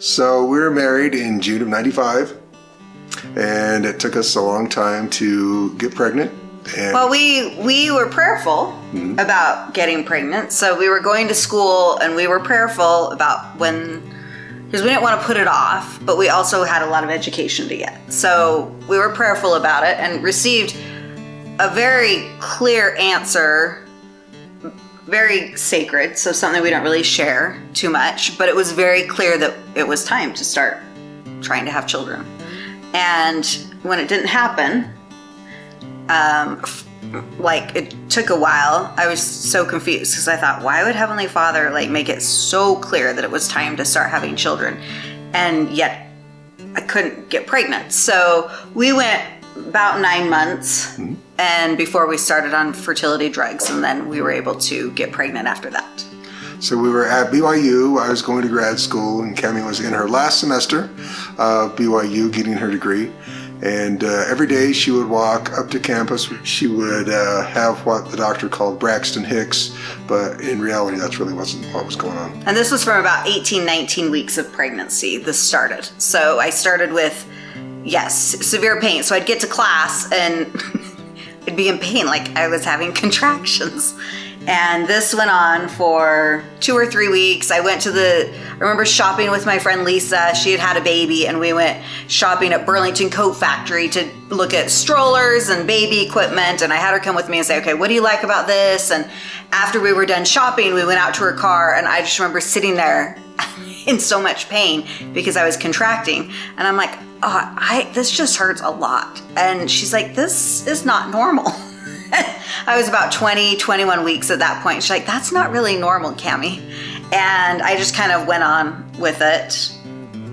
So we were married in June of 95, and it took us a long time to get pregnant. And well, we were prayerful about getting pregnant. So we were going to school and we were prayerful about because we didn't want to put it off, but we also had a lot of education to get. So we were prayerful about it and received a very clear answer, very sacred, so something we don't really share too much, but it was very clear that it was time to start trying to have children. And when it didn't happen, it took a while. I was so confused because I thought, why would Heavenly Father make it so clear that it was time to start having children? And yet I couldn't get pregnant. So we went about 9 months and before we started on fertility drugs, and then we were able to get pregnant after that. So we were at BYU. I was going to grad school, and Cami was in her last semester of BYU getting her degree. And every day she would walk up to campus. She would have what the doctor called Braxton Hicks, but in reality, that really wasn't what was going on. And this was from about 18, 19 weeks of pregnancy. This started. So I started with, severe pain. So I'd get to class and I'd be in pain, like I was having contractions. And this went on for 2 or 3 weeks. I remember shopping with my friend Lisa. She had a baby, and we went shopping at Burlington Coat Factory to look at strollers and baby equipment. And I had her come with me and say, okay, what do you like about this? And after we were done shopping, we went out to her car, and I just remember sitting there in so much pain because I was contracting. And I'm like, this just hurts a lot. And she's like, this is not normal. I was about 20, 21 weeks at that point. She's like, that's not really normal, Cami. And I just kind of went on with it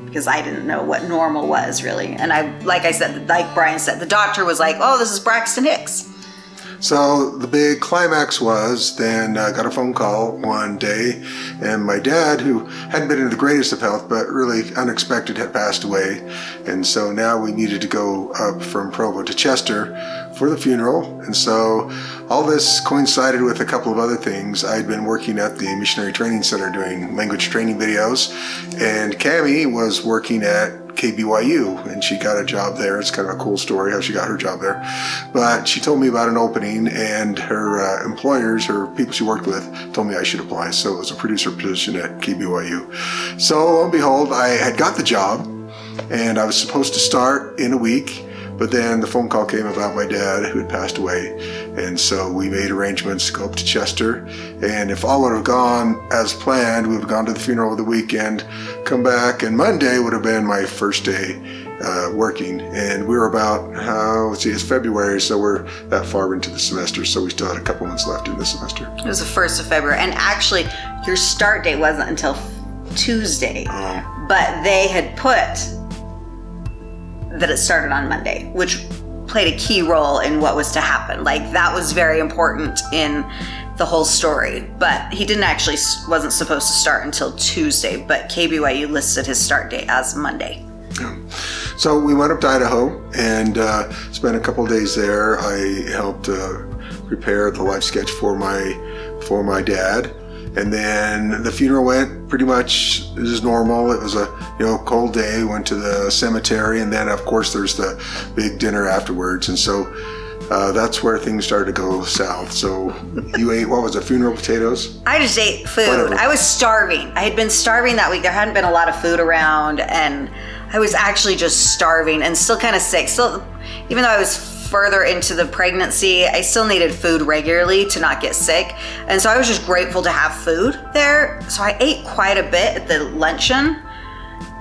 because I didn't know what normal was really. And like Brian said, the doctor was like, oh, this is Braxton Hicks. So the big climax was then I got a phone call one day, and my dad, who hadn't been in the greatest of health, but really unexpected, had passed away. And so now we needed to go up from Provo to Chester for the funeral. And so all this coincided with a couple of other things. I'd been working at the Missionary Training Center doing language training videos, and Cami was working at KBYU, and she got a job there. It's kind of a cool story how she got her job there. But she told me about an opening, and her employers, her people she worked with, told me I should apply. So it was a producer position at KBYU. So lo and behold, I had got the job, and I was supposed to start in a week. But then the phone call came about my dad, who had passed away. And so we made arrangements to go up to Chester. And if all would have gone as planned, we would have gone to the funeral of the weekend, come back, and Monday would have been my first day working. And we were about, it's February, so we're that far into the semester. So we still had a couple months left in the semester. It was the 1st of February. And actually, your start date wasn't until Tuesday. But they had put that it started on Monday, which played a key role in what was to happen. That was very important in the whole story. But he wasn't supposed to start until Tuesday, but KBYU listed his start date as Monday. Yeah. So we went up to Idaho and spent a couple of days there. I helped prepare the life sketch for my dad. And then the funeral went pretty much as normal. It was a cold day. Went to the cemetery, and then of course there's the big dinner afterwards. And so that's where things started to go south. So you ate, what was it, funeral potatoes? I just ate food. Whatever. I was starving. I had been starving that week. There hadn't been a lot of food around, and I was actually just starving and still kind of sick. Still, even though I was further into the pregnancy, I still needed food regularly to not get sick. And so I was just grateful to have food there. So I ate quite a bit at the luncheon.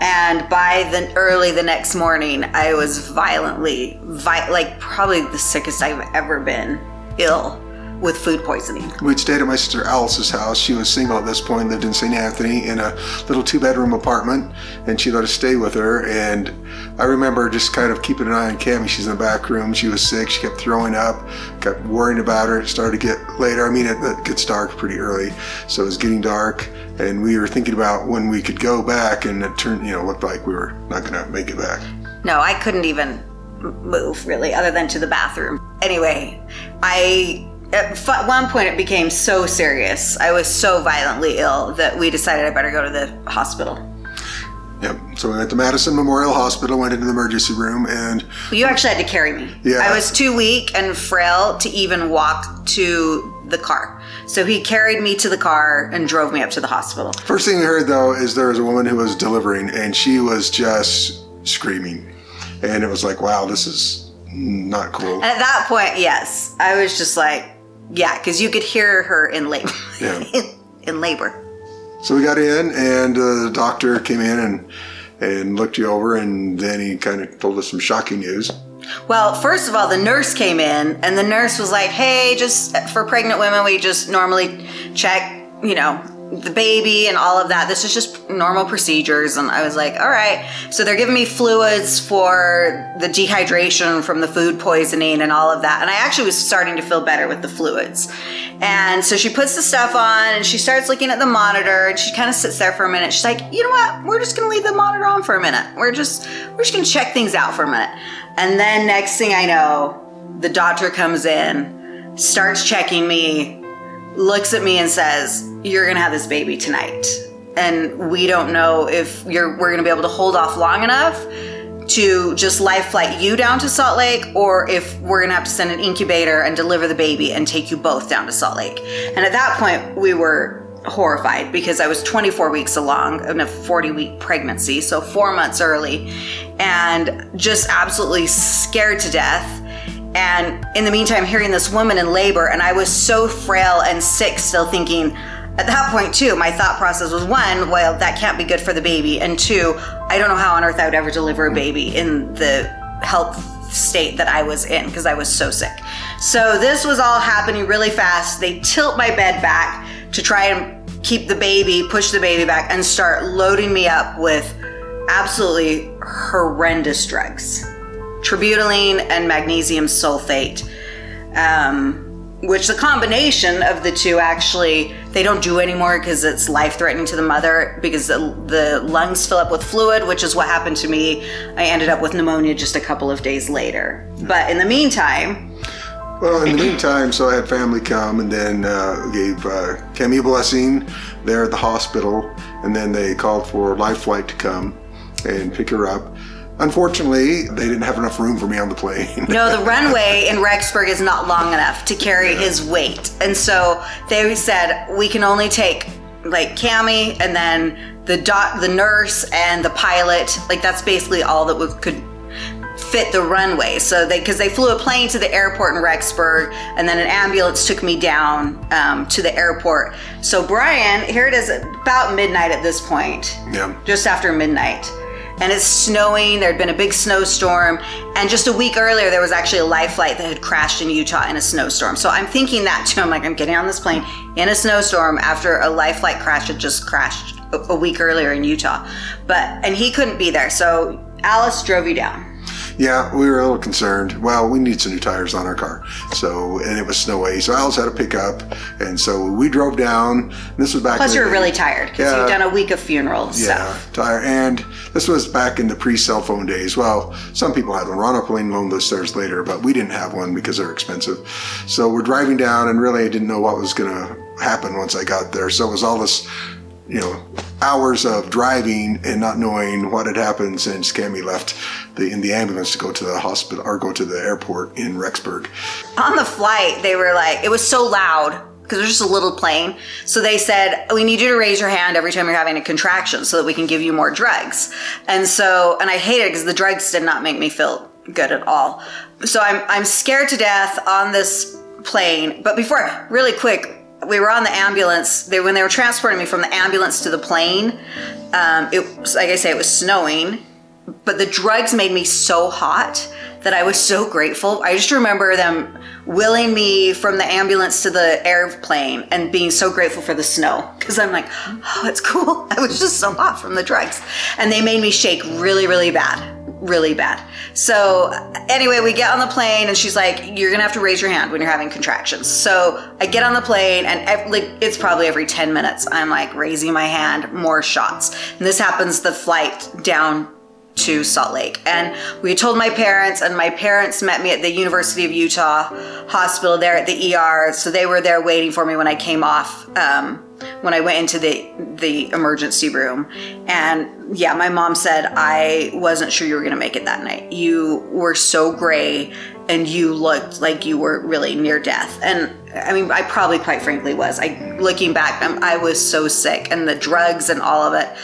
And by early the next morning, I was violently, probably the sickest I've ever been ill with food poisoning. We'd stayed at my sister Alice's house. She was single at this point, lived in St. Anthony in a little 2-bedroom apartment, and she let us stay with her. And I remember just kind of keeping an eye on Cami. She's in the back room. She was sick. She kept throwing up, kept worrying about her. It started to get later. It gets dark pretty early. So it was getting dark, and we were thinking about when we could go back, and it turned, looked like we were not going to make it back. No, I couldn't even move really, other than to the bathroom. Anyway, at one point it became so serious. I was so violently ill that we decided I better go to the hospital. Yep. So we went to Madison Memorial Hospital, went into the emergency room, and Well, you actually had to carry me. Yeah. I was too weak and frail to even walk to the car. So he carried me to the car and drove me up to the hospital. first thing we heard though is there was a woman who was delivering, and she was just screaming, and it was like, wow, this is not cool. And at that point, yes, I was just like, yeah, because you could hear her in labor. Yeah. in labor. So we got in, and the doctor came in and looked you over, and then he kind of told us some shocking news. Well, first of all, the nurse came in, and the nurse was like, hey, just for pregnant women, we just normally check, the baby and all of that. This is just normal procedures. And I was like, all right. So they're giving me fluids for the dehydration from the food poisoning and all of that. And I actually was starting to feel better with the fluids. And so she puts the stuff on and she starts looking at the monitor, and she kind of sits there for a minute. She's like, you know what? We're just going to leave the monitor on for a minute. We're just going to check things out for a minute. And then next thing I know, the doctor comes in, starts checking me, looks at me and says, you're going to have this baby tonight. And we don't know if we're going to be able to hold off long enough to just life flight you down to Salt Lake, or if we're going to have to send an incubator and deliver the baby and take you both down to Salt Lake. And at that point, we were horrified because I was 24 weeks along in a 40-week pregnancy, so 4 months early, and just absolutely scared to death. And in the meantime, hearing this woman in labor, and I was so frail and sick, still thinking, at that point too, my thought process was, one, well, that can't be good for the baby, and two, I don't know how on earth I would ever deliver a baby in the health state that I was in, because I was so sick. So this was all happening really fast. They tilt my bed back to try and keep the baby, push the baby back, and start loading me up with absolutely horrendous drugs. Tributaline and magnesium sulfate, which the combination of the two, actually, they don't do anymore because it's life-threatening to the mother, because the lungs fill up with fluid, which is what happened to me. I ended up with pneumonia just a couple of days later. But in the meantime... Well, in the meantime, so I had family come, and then gave Cami a blessing there at the hospital, and then they called for Life Flight to come and pick her up. Unfortunately, they didn't have enough room for me on the plane. No, the runway in Rexburg is not long enough to carry his weight. And so they said, we can only take like Cami and then the nurse and the pilot. Like that's basically all that could fit the runway. So because they flew a plane to the airport in Rexburg, and then an ambulance took me down to the airport. So Brian, here it is about midnight at this point. Yeah. Just after midnight. And it's snowing. There had been a big snowstorm. And just a week earlier, there was actually a life flight that had crashed in Utah in a snowstorm. So I'm thinking that too. I'm like, I'm getting on this plane in a snowstorm after a life flight crash had just crashed a week earlier in Utah. And he couldn't be there. So Alice drove you down. Yeah, we were a little concerned. Well, we need some new tires on our car. And it was snowy, so Alice had to pick up. And so we drove down. This was back. Plus, you were really tired because you've done a week of funeral stuff. Yeah, tired. And this was back in the pre-cell phone days. Well, some people had one. Ron Upling loaned those stairs later, but we didn't have one because they're expensive. So we're driving down, and really I didn't know what was going to happen once I got there. So it was all this, hours of driving and not knowing what had happened since Cami left in the ambulance to go to the hospital or go to the airport in Rexburg. On the flight, they were like, it was so loud because it was just a little plane. So they said, we need you to raise your hand every time you're having a contraction so that we can give you more drugs. And I hate it because the drugs did not make me feel good at all. So I'm scared to death on this plane. But before, really quick, we were on the ambulance. When they were transporting me from the ambulance to the plane, it was, like I say, it was snowing, but the drugs made me so hot that I was so grateful. I just remember them wheeling me from the ambulance to the airplane and being so grateful for the snow, because I'm like, oh, it's cool. I was just so hot from the drugs. And they made me shake really, really bad. Really bad. So anyway, we get on the plane and she's like, you're gonna have to raise your hand when you're having contractions. So I get on the plane and it's probably every 10 minutes I'm like raising my hand, more shots. And this happens the flight down to Salt Lake. And we told my parents, and my parents met me at the University of Utah hospital there at the ER. So they were there waiting for me when I came off, when I went into the emergency room. And yeah, my mom said, I wasn't sure you were going to make it that night. You were so gray and you looked like you were really near death. And I mean, I probably quite frankly was. Looking back, I was so sick, and the drugs and all of it,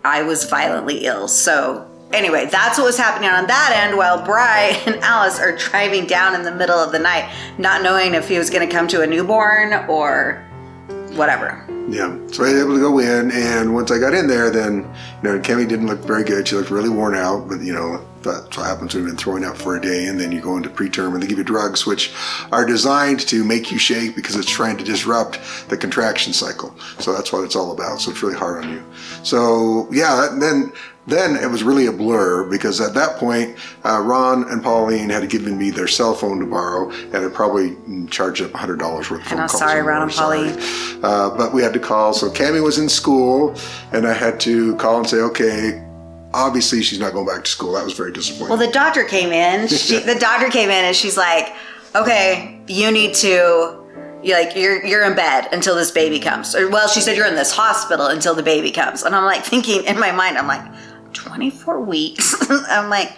I was violently ill. So anyway, that's what was happening on that end, while Bri and Alice are driving down in the middle of the night, not knowing if he was going to come to a newborn or whatever. Yeah, so I was able to go in, and once I got in there, then, Kemi didn't look very good. She looked really worn out, but, that's what happens when you've been throwing up for a day, and then you go into preterm, and they give you drugs which are designed to make you shake because it's trying to disrupt the contraction cycle. So that's what it's all about. So it's really hard on you. So, yeah, then it was really a blur, because at that point, Ron and Pauline had given me their cell phone to borrow, and it probably charged up $100 worth of phone calls. Sorry, Ron and Pauline. But we had to call. So Cami was in school, and I had to call and say, okay, obviously she's not going back to school. That was very disappointing. Well, the doctor came in. The doctor came in, and she's like, okay, you need to, you're in bed until this baby comes. Or, well, she said you're in this hospital until the baby comes. And I'm like thinking in my mind, I'm like, 24 weeks. I'm like,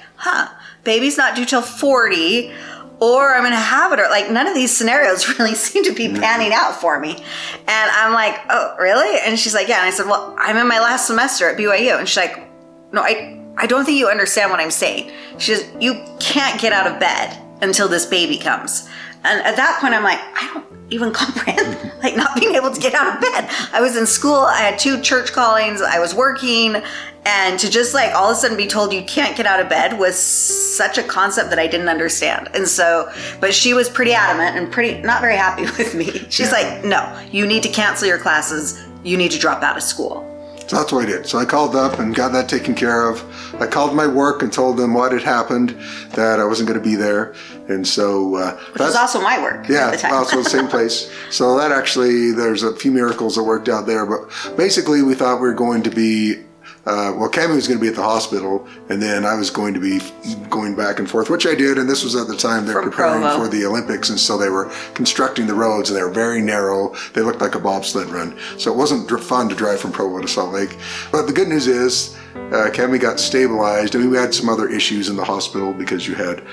baby's not due till 40, or I'm going to have it, or none of these scenarios really seem to be panning out for me. And I'm like, oh, really? And she's like, yeah. And I said, well, I'm in my last semester at BYU. And she's like, no, I don't think you understand what I'm saying. She says, you can't get out of bed until this baby comes. And at that point, I'm like, I don't even comprehend, not being able to get out of bed. I was in school, I had 2 church callings, I was working, and to just all of a sudden be told you can't get out of bed was such a concept that I didn't understand. And so, but she was pretty adamant and not very happy with me. She's like, no, you need to cancel your classes. You need to drop out of school. So that's what I did. So I called up and got that taken care of. I called my work and told them what had happened, that I wasn't going to be there. And so... Which was also my work at the time. Also the same place. So that actually, there's a few miracles that worked out there. But basically, we thought we were going to be... Cami was going to be at the hospital, and then I was going to be going back and forth, which I did. And this was at the time they were preparing for the Olympics, and so they were constructing the roads, and they were very narrow. They looked like a bobsled run, so it wasn't fun to drive from Provo to Salt Lake. But the good news is, Cami got stabilized. I mean, we had some other issues in the hospital because you had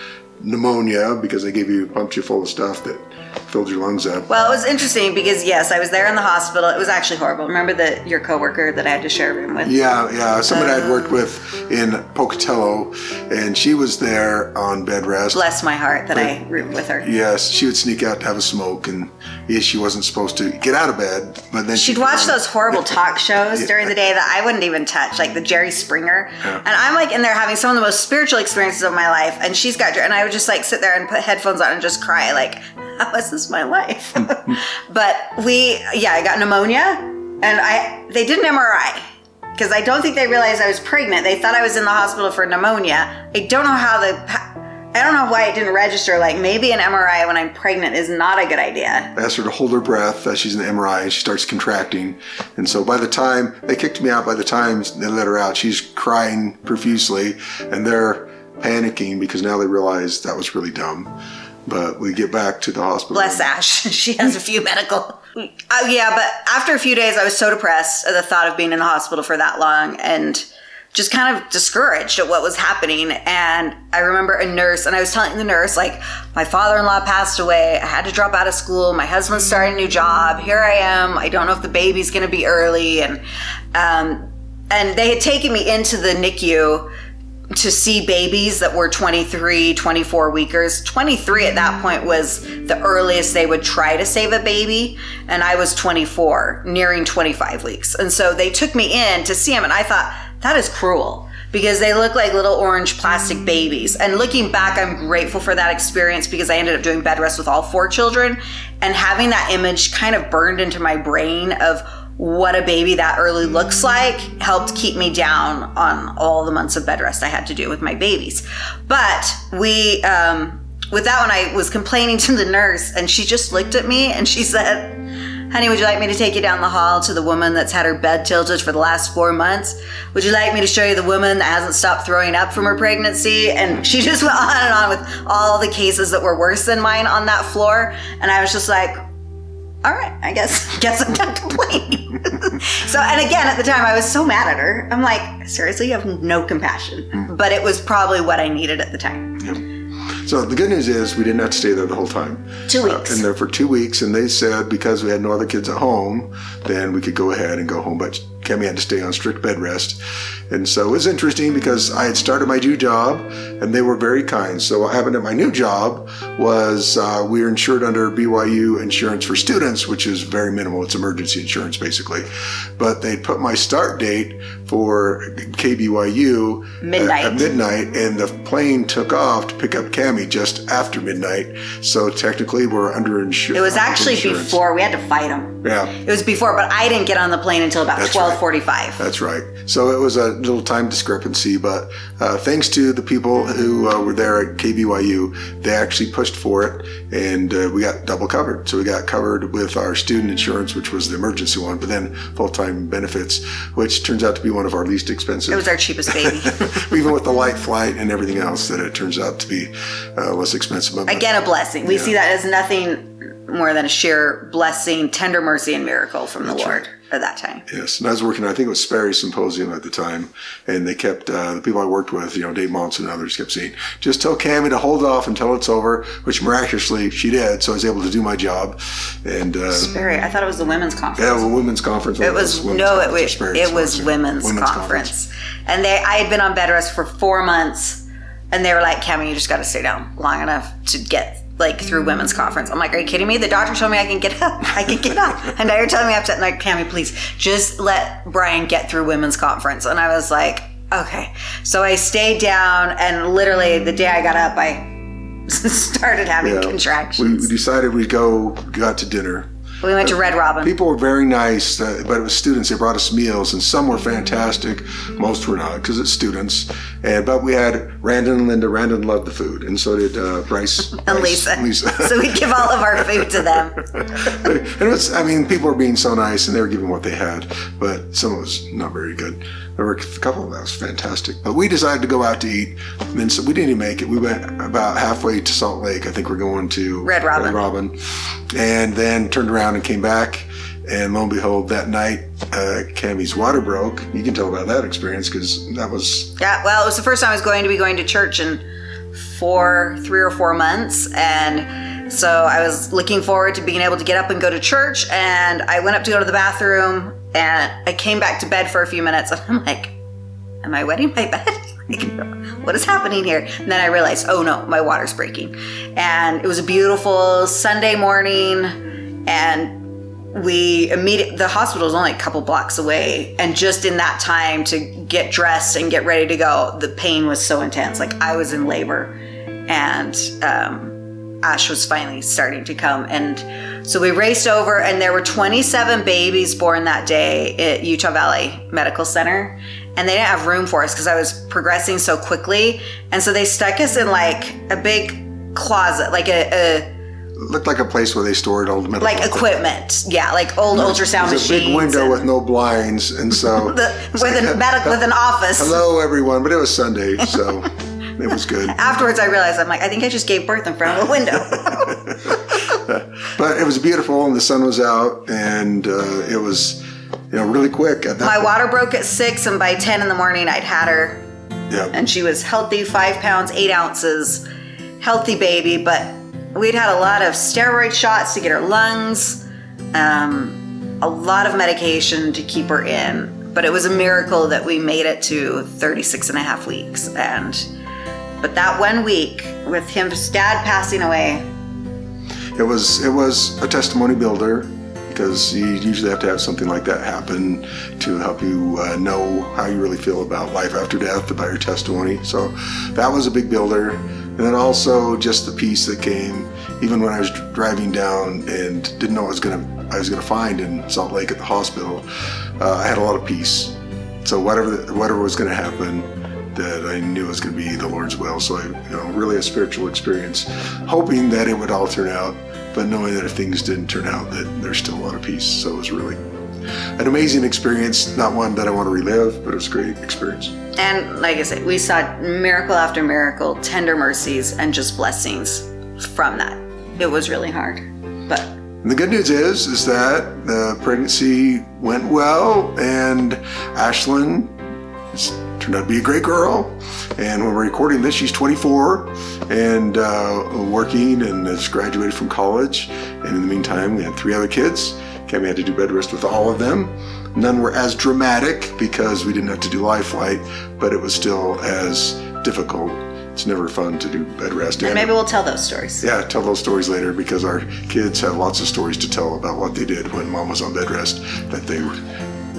pneumonia, because they pumped you full of stuff that filled your lungs up. Well, it was interesting because, yes, I was there in the hospital. It was actually horrible. Remember your coworker that I had to share a room with? Yeah. Someone I had worked with in Pocatello, and she was there on bed rest. Bless my heart that I roomed with her. Yes, she would sneak out to have a smoke, and she wasn't supposed to get out of bed, but then she'd watch those horrible talk shows during the day that I wouldn't even touch, like the Jerry Springer. Yeah. And I'm in there having some of the most spiritual experiences of my life, and she's got, and I would just sit there and put headphones on and just cry, how is this my life? But I got pneumonia, and they did an MRI because I don't think they realized I was pregnant. They thought I was in the hospital for pneumonia. I don't know why it didn't register. Maybe an MRI when I'm pregnant is not a good idea. I asked her to hold her breath as she's in the MRI, and she starts contracting. And so by the time they kicked me out, by the time they let her out, she's crying profusely, and they're panicking because now they realize that was really dumb. But we get back to the hospital. Bless Ash. She has a few medical. But after a few days, I was so depressed at the thought of being in the hospital for that long, and just kind of discouraged at what was happening. And I remember a nurse, and I was telling the nurse, my father-in-law passed away. I had to drop out of school. My husband's starting a new job. Here I am. I don't know if the baby's going to be early. And they had taken me into the NICU to see babies that were 23, 24 weekers. 23 at that point was the earliest they would try to save a baby. And I was 24, nearing 25 weeks. And so they took me in to see them. And I thought, that is cruel, because they look like little orange plastic babies. And looking back, I'm grateful for that experience, because I ended up doing bed rest with all 4 children. And having that image kind of burned into my brain of what a baby that early looks like helped keep me down on all the months of bed rest I had to do with my babies. But with that one, I was complaining to the nurse, and she just looked at me and she said, honey, would you like me to take you down the hall to the woman that's had her bed tilted for the last 4 months? Would you like me to show you the woman that hasn't stopped throwing up from her pregnancy? And she just went on and on with all the cases that were worse than mine on that floor. And I was just like, all right, I guess I'm done complaining. So, and again, at the time, I was so mad at her. I'm like, seriously, you have no compassion. But it was probably what I needed at the time. So the good news is we didn't have to stay there the whole time. 2 weeks. And there for 2 weeks, and they said because we had no other kids at home, then we could go ahead and go home. But Cami had to stay on strict bed rest. And so it was interesting because I had started my new job, and they were very kind. So what happened at my new job was we were insured under BYU Insurance for Students, which is very minimal. It's emergency insurance, basically. But they put my start date for KBYU Midnight. at midnight, and the plane took off to pick up Cami just after midnight. So technically, we're underinsured. It was actually before. We had to fight them. Yeah. It was before, but I didn't get on the plane until about That's 12:45. That's right. So it was a little time discrepancy, but thanks to the people who were there at KBYU, they actually pushed for it, and we got double covered. So we got covered with our student insurance, which was the emergency one, but then full-time benefits, which turns out to be one of our least expensive. It was our cheapest baby. Even with the light flight and everything else, that it turns out to be less expensive. But Again, a blessing. We see that as nothing more than a sheer blessing, tender mercy, and miracle from the Lord at that time. Yes, and I was working, I think it was Sperry Symposium at the time, and they kept, the people I worked with, Dave Monson and others kept saying, just tell Cami to hold off until it's over, which miraculously she did, so I was able to do my job. And Sperry, I thought it was the women's conference. yeah, a women's conference. It was women's conference. And I had been on bed rest for 4 months, and they were like, Cami, you just got to stay down long enough to get through women's conference. I'm like, are you kidding me? The doctor told me I can get up. And now you're telling me I have to, like, Cami, please just let Brian get through women's conference. And I was like, okay. So I stayed down, and literally the day I got up, I started having contractions. We decided we'd go out to dinner. We went to Red Robin. People were very nice, but it was students. They brought us meals, and some were fantastic. Most were not, because it's students. But we had Randon and Linda. Randon loved the food, and so did Bryce. And Lisa. So we'd give all of our food to them. And it was, people were being so nice, and they were giving what they had, but some of it was not very good. There were a couple of that was fantastic. But we decided to go out to eat, and so we didn't even make it. We went about halfway to Salt Lake. I think we're going to Red Robin. And then turned around and came back, and lo and behold, that night, Cami's water broke. You can tell about that experience, because that was... Yeah, well, it was the first time I was going to be going to church in 3 or 4 months, and so I was looking forward to being able to get up and go to church, and I went up to go to the bathroom, and I came back to bed for a few minutes, and I'm like, am I wetting my bed? What is happening here? And then I realized, oh no, my water's breaking. And it was a beautiful Sunday morning, and the hospital was only a couple blocks away, and just in that time to get dressed and get ready to go, the pain was so intense. Like, I was in labor, and Ash was finally starting to come. And so we raced over, and there were 27 babies born that day at Utah Valley Medical Center, and they didn't have room for us because I was progressing so quickly. And so they stuck us in like a big closet, like a looked like a place where they stored old medical equipment. Yeah, like old ultrasound machines. It was a big window with no blinds, and so with an office. Hello, everyone. But it was Sunday, so it was good. Afterwards, I realized, I'm like, I think I just gave birth in front of a window. But it was beautiful, and the sun was out, and it was, really quick. My water broke at 6, and by 10 in the morning, I'd had her. Yeah. And she was healthy, 5 pounds, 8 ounces, healthy baby, but we'd had a lot of steroid shots to get her lungs, a lot of medication to keep her in. But it was a miracle that we made it to 36 and a half weeks. But that 1 week with his dad passing away, it was a testimony builder, because you usually have to have something like that happen to help you know how you really feel about life after death, about your testimony. So that was a big builder. And then also just the peace that came, even when I was driving down and didn't know what I was gonna find in Salt Lake at the hospital. I had a lot of peace. So whatever was gonna happen, that I knew it was gonna be the Lord's will. So really a spiritual experience, hoping that it would all turn out but knowing that if things didn't turn out, that there's still a lot of peace. So it was really an amazing experience, not one that I want to relive, but it was a great experience. And like I said, we saw miracle after miracle, tender mercies, and just blessings from that. It was really hard, but. And the good news is that the pregnancy went well, and Ashlyn turned out to be a great girl. And when we're recording this, she's 24 and working and has graduated from college. And in the meantime, we had 3 other kids. Cammy had to do bed rest with all of them. None were as dramatic because we didn't have to do live flight, but it was still as difficult. It's never fun to do bed rest. And maybe we'll tell those stories. Yeah, tell those stories later, because our kids have lots of stories to tell about what they did when mom was on bed rest, that they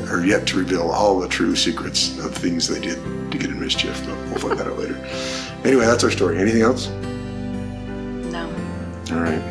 are yet to reveal all the true secrets of things they did to get in mischief. But we'll find that out later. Anyway, that's our story. Anything else? No. All right.